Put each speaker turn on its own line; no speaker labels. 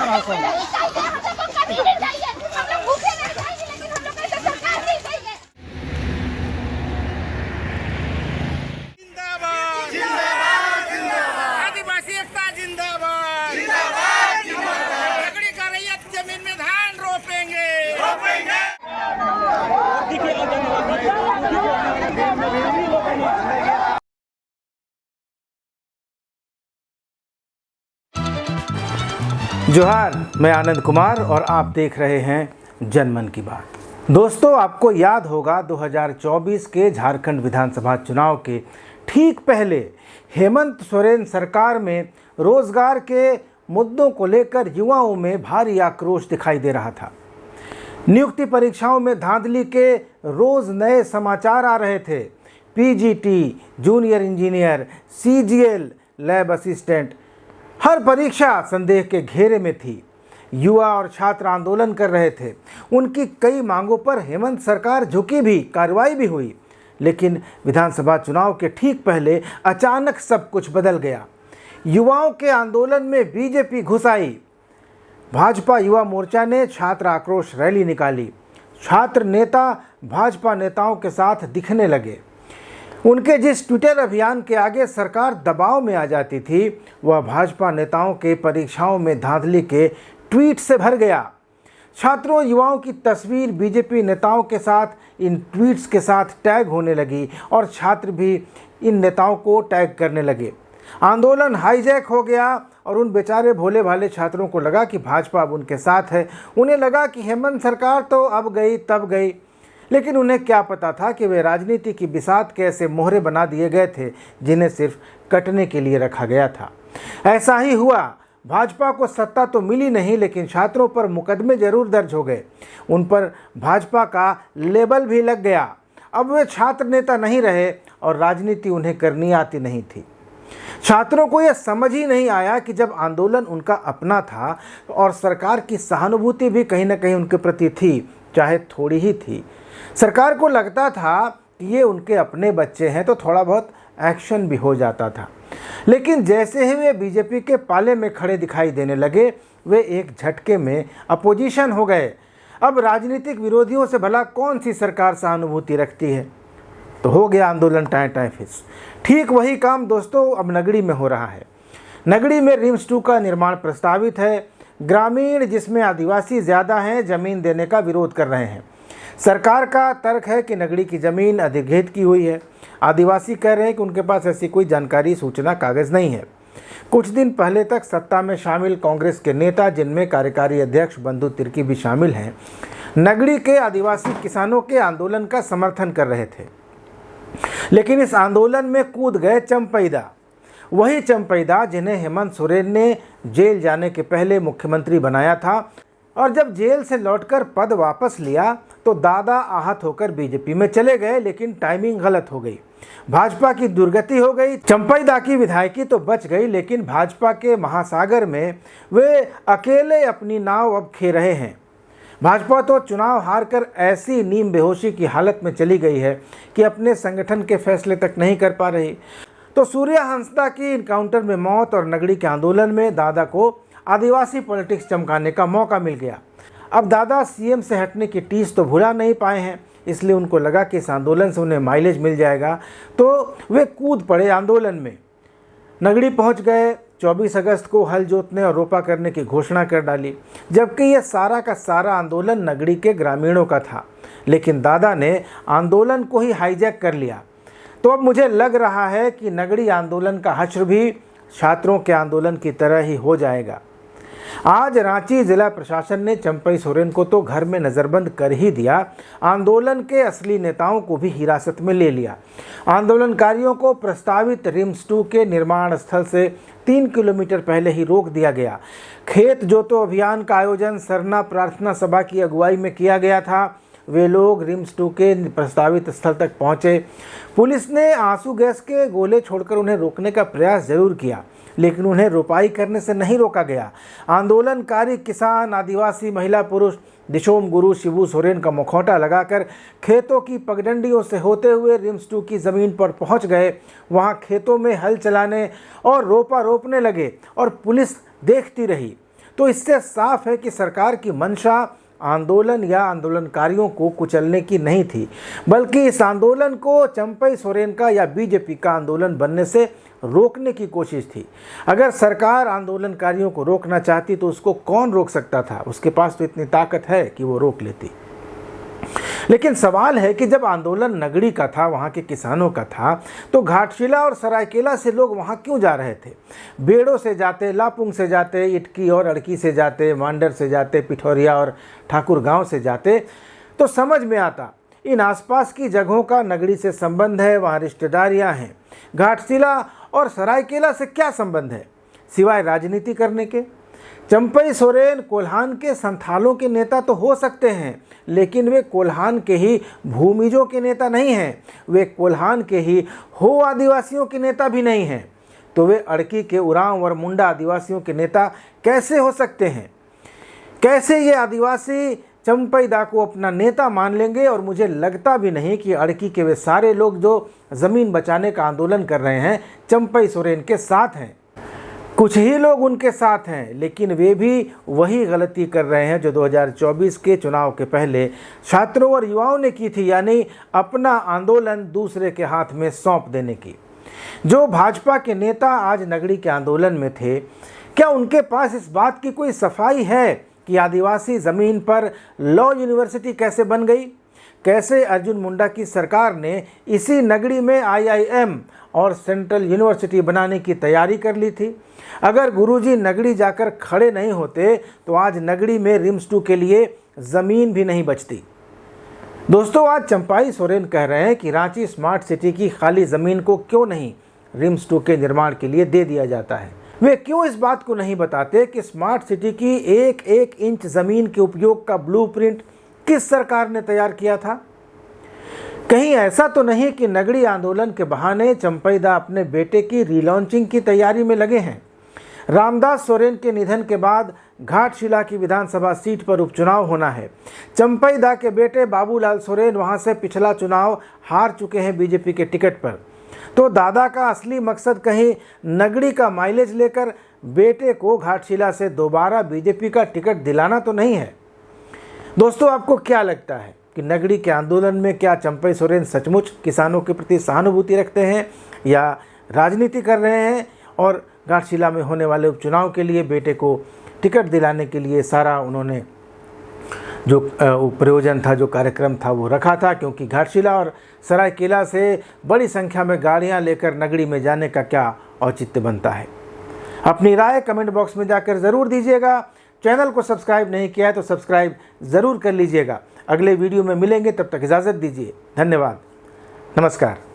आदिवासी एकता जिंदाबाद, लकड़ी का रैयत जमीन में धान रोपेंगे।
जोहार, मैं आनंद कुमार और आप देख रहे हैं जनमन की बात। दोस्तों, आपको याद होगा 2024 के झारखंड विधानसभा चुनाव के ठीक पहले हेमंत सोरेन सरकार में रोजगार के मुद्दों को लेकर युवाओं में भारी आक्रोश दिखाई दे रहा था। नियुक्ति परीक्षाओं में धांधली के रोज नए समाचार आ रहे थे। PGT, junior engineer, CGL, lab assistant, हर परीक्षा संदेह के घेरे में थी। युवा और छात्र आंदोलन कर रहे थे। उनकी कई मांगों पर हेमंत सरकार झुकी भी, कार्रवाई भी हुई। लेकिन विधानसभा चुनाव के ठीक पहले अचानक सब कुछ बदल गया। युवाओं के आंदोलन में बीजेपी घुस आई। भाजपा युवा मोर्चा ने छात्र आक्रोश रैली निकाली। छात्र नेता भाजपा नेताओं के साथ दिखने लगे। उनके जिस ट्विटर अभियान के आगे सरकार दबाव में आ जाती थी, वह भाजपा नेताओं के परीक्षाओं में धांधली के ट्वीट से भर गया। छात्रों, युवाओं की तस्वीर बीजेपी नेताओं के साथ इन ट्वीट्स के साथ टैग होने लगी और छात्र भी इन नेताओं को टैग करने लगे। आंदोलन हाईजैक हो गया और उन बेचारे भोले भाले छात्रों को लगा कि भाजपा अब उनके साथ है। उन्हें लगा कि हेमंत सरकार तो अब गई तब गई। लेकिन उन्हें क्या पता था कि वे राजनीति की बिसात के ऐसे मोहरे बना दिए गए थे जिन्हें सिर्फ कटने के लिए रखा गया था। ऐसा ही हुआ। भाजपा को सत्ता तो मिली नहीं, लेकिन छात्रों पर मुकदमे जरूर दर्ज हो गए। उन पर भाजपा का लेबल भी लग गया। अब वे छात्र नेता नहीं रहे और राजनीति उन्हें करनी आती नहीं थी। छात्रों को यह समझ ही नहीं आया कि जब आंदोलन उनका अपना था और सरकार की सहानुभूति भी कहीं ना कहीं उनके प्रति थी, चाहे थोड़ी ही थी। सरकार को लगता था कि ये उनके अपने बच्चे हैं तो थोड़ा बहुत एक्शन भी हो जाता था। लेकिन जैसे ही वे बीजेपी के पाले में खड़े दिखाई देने लगे, वे एक झटके में अपोजिशन हो गए। अब राजनीतिक विरोधियों से भला कौन सी सरकार सहानुभूति रखती है? तो हो गया आंदोलन टाएं टाएं फिस। ठीक वही काम दोस्तों अब नगड़ी में हो रहा है। नगड़ी में रिम्स 2 का निर्माण प्रस्तावित है। ग्रामीण, जिसमें आदिवासी ज़्यादा हैं, ज़मीन देने का विरोध कर रहे हैं। सरकार का तर्क है कि नगड़ी की ज़मीन अधिग्रहित की हुई है। आदिवासी कह रहे हैं कि उनके पास ऐसी कोई जानकारी, सूचना, कागज़ नहीं है। कुछ दिन पहले तक सत्ता में शामिल कांग्रेस के नेता, जिनमें कार्यकारी अध्यक्ष बंधु तिर्की भी शामिल हैं, नगड़ी के आदिवासी किसानों के आंदोलन का समर्थन कर रहे थे। लेकिन इस आंदोलन में कूद गए चंपैदा, वही चंपैदा जिन्हें हेमंत सोरेन ने जेल जाने के पहले मुख्यमंत्री बनाया था। और जब जेल से लौटकर पद वापस लिया तो दादा आहत होकर बीजेपी में चले गए, लेकिन टाइमिंग गलत हो गई। भाजपा की दुर्गति हो गई। चंपैदा की विधायकी तो बच गई, लेकिन भाजपा के महासागर में वे अकेले अपनी नाव अब खे रहे हैं। भाजपा तो चुनाव हारकर ऐसी नीम बेहोशी की हालत में चली गई है कि अपने संगठन के फैसले तक नहीं कर पा रही। तो सूर्या हंसदा की इनकाउंटर में मौत और नगड़ी के आंदोलन में दादा को आदिवासी पॉलिटिक्स चमकाने का मौका मिल गया। अब दादा सीएम से हटने की टीस तो भुला नहीं पाए हैं, इसलिए उनको लगा कि इस आंदोलन से उन्हें माइलेज मिल जाएगा, तो वे कूद पड़े आंदोलन में। नगड़ी पहुंच गए। 24 अगस्त को हल जोतने और रोपा करने की घोषणा कर डाली, जबकि यह सारा का सारा आंदोलन नगड़ी के ग्रामीणों का था। लेकिन दादा ने आंदोलन को ही हाईजैक कर लिया। तो अब मुझे लग रहा है कि नगड़ी आंदोलन का हश्र भी छात्रों के आंदोलन की तरह ही हो जाएगा। आज रांची जिला प्रशासन ने चंपई सोरेन को तो घर में नज़रबंद कर ही दिया, आंदोलन के असली नेताओं को भी हिरासत में ले लिया। आंदोलनकारियों को प्रस्तावित रिम्स 2 के निर्माण स्थल से 3 किलोमीटर पहले ही रोक दिया गया। खेत जोतो अभियान का आयोजन सरना प्रार्थना सभा की अगुवाई में किया गया था। वे लोग रिम्स 2 के प्रस्तावित स्थल तक पहुंचे। पुलिस ने आंसू गैस के गोले छोड़कर उन्हें रोकने का प्रयास जरूर किया, लेकिन उन्हें रोपाई करने से नहीं रोका गया। आंदोलनकारी किसान, आदिवासी, महिला, पुरुष दिशोम गुरु शिबू सोरेन का मुखौटा लगाकर खेतों की पगडंडियों से होते हुए रिम्स 2 की ज़मीन पर पहुंच गए। वहां खेतों में हल चलाने और रोपा रोपने लगे और पुलिस देखती रही। तो इससे साफ है कि सरकार की मंशा आंदोलन या आंदोलनकारियों को कुचलने की नहीं थी, बल्कि इस आंदोलन को चंपई सोरेन का या बीजेपी का आंदोलन बनने से रोकने की कोशिश थी। अगर सरकार आंदोलनकारियों को रोकना चाहती तो उसको कौन रोक सकता था? उसके पास तो इतनी ताकत है कि वो रोक लेती। लेकिन सवाल है कि जब आंदोलन नगड़ी का था, वहाँ के किसानों का था, तो घाटशिला और सरायकेला से लोग वहाँ क्यों जा रहे थे? बेड़ो से जाते, लापुंग से जाते, इटकी और अड़की से जाते, मांडर से जाते, पिठौरिया और ठाकुर गांव से जाते, तो समझ में आता इन आसपास की जगहों का नगड़ी से संबंध है, वहाँ रिश्तेदारियाँ हैं। घाटशिला और सरायकेला से क्या संबंध है सिवाय राजनीति करने के? चंपई सोरेन कोल्हान के संथालों के नेता तो हो सकते हैं, लेकिन वे कोल्हान के ही भूमिजों के नेता नहीं हैं, वे कोल्हान के ही हो आदिवासियों के नेता भी नहीं हैं। तो वे अड़की के उरांव और मुंडा आदिवासियों के नेता कैसे हो सकते हैं? कैसे ये आदिवासी चंपई दा को अपना नेता मान लेंगे? और मुझे लगता भी नहीं कि अड़की के वे सारे लोग जो ज़मीन बचाने का आंदोलन कर रहे हैं चंपई सोरेन के साथ हैं। कुछ ही लोग उनके साथ हैं, लेकिन वे भी वही गलती कर रहे हैं जो 2024 के चुनाव के पहले छात्रों और युवाओं ने की थी, यानी अपना आंदोलन दूसरे के हाथ में सौंप देने की। जो भाजपा के नेता आज नगड़ी के आंदोलन में थे, क्या उनके पास इस बात की कोई सफाई है कि आदिवासी ज़मीन पर लॉ यूनिवर्सिटी कैसे बन गई? कैसे अर्जुन मुंडा की सरकार ने इसी नगड़ी में IIM और सेंट्रल यूनिवर्सिटी बनाने की तैयारी कर ली थी? अगर गुरुजी नगड़ी जाकर खड़े नहीं होते तो आज नगड़ी में RIMS-2 के लिए ज़मीन भी नहीं बचती। दोस्तों, आज चंपई सोरेन कह रहे हैं कि रांची स्मार्ट सिटी की खाली ज़मीन को क्यों नहीं RIMS-2 के निर्माण के लिए दे दिया जाता है। वे क्यों इस बात को नहीं बताते कि स्मार्ट सिटी की एक एक इंच ज़मीन के उपयोग का ब्लूप्रिंट किस सरकार ने तैयार किया था? कहीं ऐसा तो नहीं कि नगड़ी आंदोलन के बहाने चंपई दा अपने बेटे की रीलॉन्चिंग की तैयारी में लगे हैं? रामदास सोरेन के निधन के बाद घाटशिला की विधानसभा सीट पर उपचुनाव होना है। चंपई दा के बेटे बाबूलाल सोरेन वहां से पिछला चुनाव हार चुके हैं बीजेपी के टिकट पर। तो दादा का असली मकसद कहीं नगड़ी का माइलेज लेकर बेटे को घाटशिला से दोबारा बीजेपी का टिकट दिलाना तो नहीं है? दोस्तों, आपको क्या लगता है कि नगड़ी के आंदोलन में क्या चंपई सोरेन सचमुच किसानों के प्रति सहानुभूति रखते हैं या राजनीति कर रहे हैं और घाटशिला में होने वाले उपचुनाव के लिए बेटे को टिकट दिलाने के लिए सारा उन्होंने जो प्रयोजन था, जो कार्यक्रम था वो रखा था? क्योंकि घाटशिला और सरायकेला से बड़ी संख्या में गाड़ियां लेकर नगड़ी में जाने का क्या औचित्य बनता है? अपनी राय कमेंट बॉक्स में जाकर ज़रूर दीजिएगा। चैनल को सब्सक्राइब नहीं किया है तो सब्सक्राइब ज़रूर कर लीजिएगा। अगले वीडियो में मिलेंगे, तब तक इजाज़त दीजिए। धन्यवाद, नमस्कार।